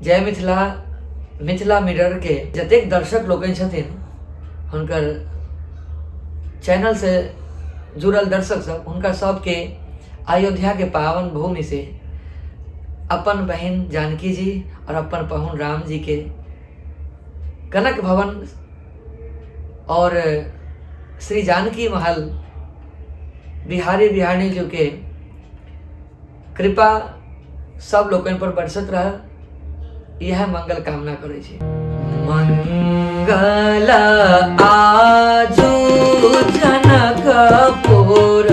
जय मिथिला मिथिला मिरर के जतेक दर्शक लोग छथिन हुनकर चैनल से जुड़ल दर्शक सब हुनका सबके अयोध्या के पावन भूमि से अपन बहन जानकी जी और अपन पहुन राम जी के कनक भवन और श्री जानकी महल बिहारी बिहारी जी के कृपा सब लोगन पर बरसत रह यह मंगल कामना करे छी। मंगल आजू जनकपुर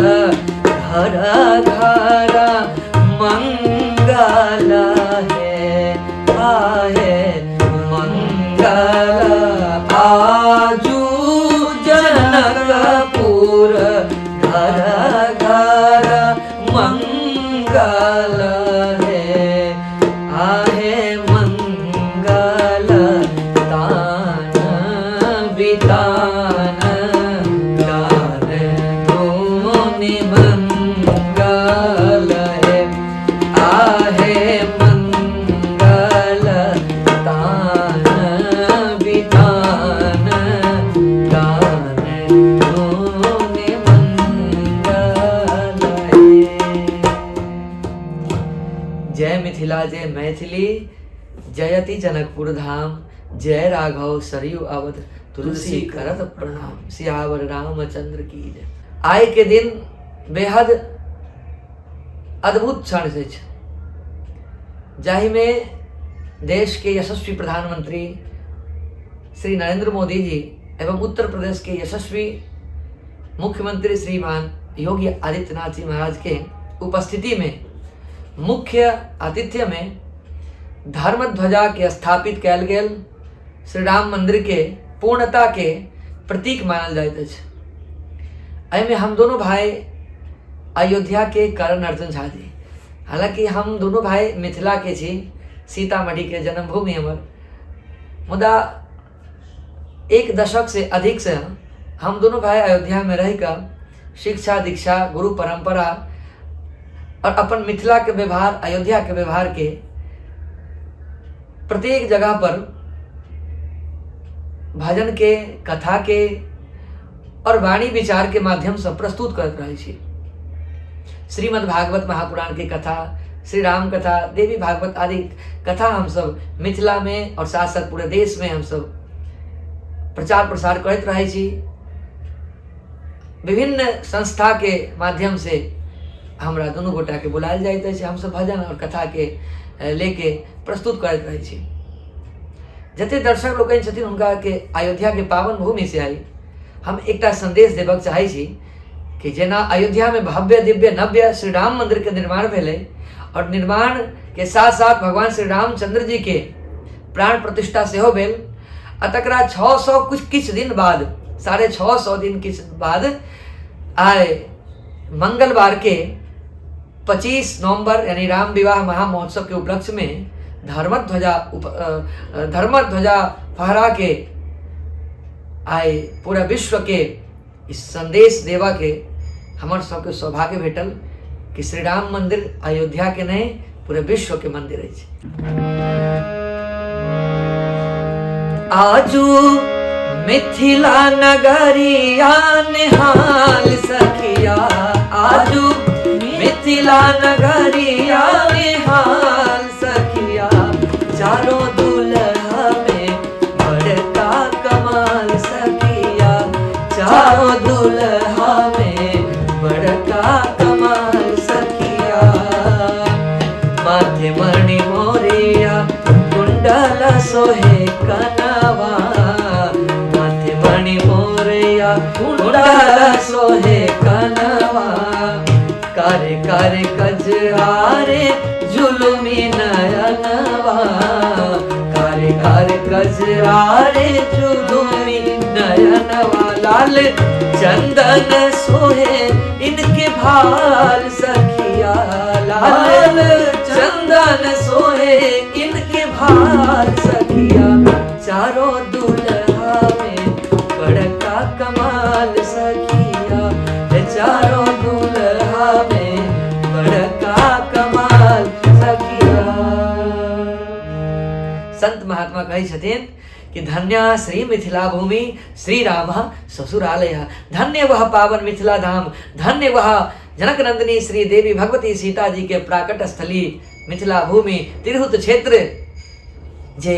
घर घर मंगल है आहे मंगल आजू जनकपुर घर घर मंगल है आहे मंगल तान बितान गान धूनि मंगल है आहे मंगल तान बितान गान धूनि मंगल है। जय मिथिला जय मैथिली जयति जनकपुर धाम जय राघव सरयू अवध तुलसी करत प्रणाम सियावर रामचंद्र की जय। आय के दिन बेहद अद्भुत क्षण से जाहि में देश के यशस्वी प्रधानमंत्री श्री नरेंद्र मोदी जी एवं उत्तर प्रदेश के यशस्वी मुख्यमंत्री श्रीमान योगी आदित्यनाथ जी महाराज के उपस्थिति में मुख्य आतिथ्य में धर्म ध्वजा के स्थापित कैल गेल श्री राम मंदिर के पूर्णता के प्रतीक मानल जाइत अछि। एहिमे हम दोनों भाई अयोध्या के करण अर्जुन झा जी, हालांकि हम दोनों भाई मिथिला के छी, सीतामढ़ी के जन्मभूमि हमर, मुदा एक दशक से अधिक से हम दोनों भाई अयोध्या में रहकर शिक्षा दीक्षा गुरु परंपरा और अपन मिथिला के व्यवहार अयोध्या के व्यवहार के प्रत्येक जगह पर भजन के कथा के और वाणी विचार के माध्यम से प्रस्तुत करत रहे छी। श्रीमद् भागवत महापुराण की कथा, श्री राम कथा, देवी भागवत आदि कथा हम सब मिथिला में और साथ साथ पूरे देश में हम सब प्रचार प्रसार करते रहे छी। विभिन्न संस्था के माध्यम से हमरा दोनों गोटा के बुलायल जाइत अछि, हम सब भजन और कथा के लेके प्रस्तुत करते रहे छी। जते दर्शक लोग छथिन हुनका के अयोध्या के पावन भूमि से आई हम एकटा संदेश देबक चाहै छी कि जेना अयोध्या में भव्य दिव्य नव्य श्री राम मंदिर के निर्माण भेलै और निर्माण के साथ साथ भगवान श्री रामचंद्र जी के प्राण प्रतिष्ठा सेहो भेल आ तकरा 600 किछ दिन बाद 650 दिन किछ बाद आय मंगलवार के 25 नवंबर यानी राम विवाह महामहोत्सव के उपलक्ष्य में धर्म ध्वजा फहरा के आय पूरा विश्व के इस संदेश देवा के हमर सबके सौभाग्य भेटल कि श्री राम मंदिर अयोध्या के नहीं पूरे विश्व के मंदिर अछि। आजू मिथिला नगरिया निहाल सखिया आजू मिथिला नगरिया निहाल सखिया चारों दुल्हा में बड़का कमाल सखिया चारों दुल्हा में बड़का कमाल सखिया माथे मणि मोरिया कुंडल सोहे कनवा माथे मणि मोरिया कुंडल सोहे कनवा कारे कारे कजरारे जुलुमी नयनवा कारे कारे कजरारे जुलुमी नयनवा लाल चंदन सोहे इनके भाल सखिया लाल चंदन सोहे इनके भाल सखिया चारों दुल्हा में बड़का कमाल सखिया चारों दुल्हा में बड़का कमाल सखिया। संत महात्मा कही छथिन कि धन्या श्री मिथिला भूमि श्री राम ससुरालय, धन्य वह पावन मिथिला धाम, धन्य वह जनक नंदिनी श्री देवी भगवती सीता जी के प्राकट स्थली मिथिला भूमि तिरहुत क्षेत्र जे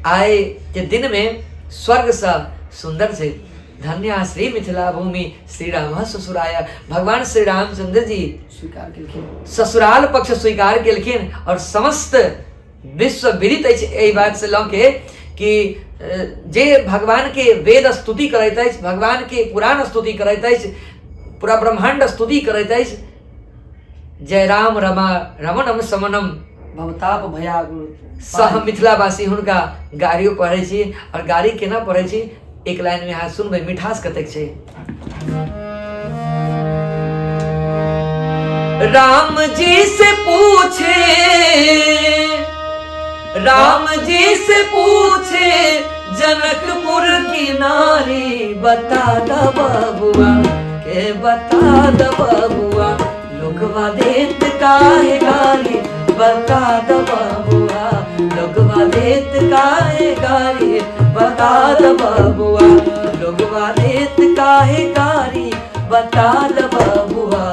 आए के दिन में स्वर्ग सा सुंदर से। धन्य श्री मिथिला भूमि श्री राम ससुराया, भगवान श्री रामचंद्र जी स्वीकार केलखिन, ससुराल पक्ष स्वीकार केलखिन और समस्त विश्व विदित एहि बात से लऽ के कि जे भगवान के वेद स्तुति करैत अछि, भगवान के पुराण स्तुति करैत अछि, पूरा ब्रह्मांड स्तुति करैत अछि, जय राम रमा रमणम समनम भवताप भयाकुल सह मिथिलावासी हुनका गाड़ियों पढ़े छी। और गाड़ी केना पढ़े छी, एक लाइन में यहाँ सुनबे मिठास कतेक छै। राम जी से पूछे, राम जी से पूछे जनकपुर की नारी, बता द बबुआ के बता द बबुआ, लोगवा देत काहे गाली, बता द बबुआ, लोगवा देत काहे गाली, बता द बबुआ, लोगवा देत काहे गाली, बता द बबुआ।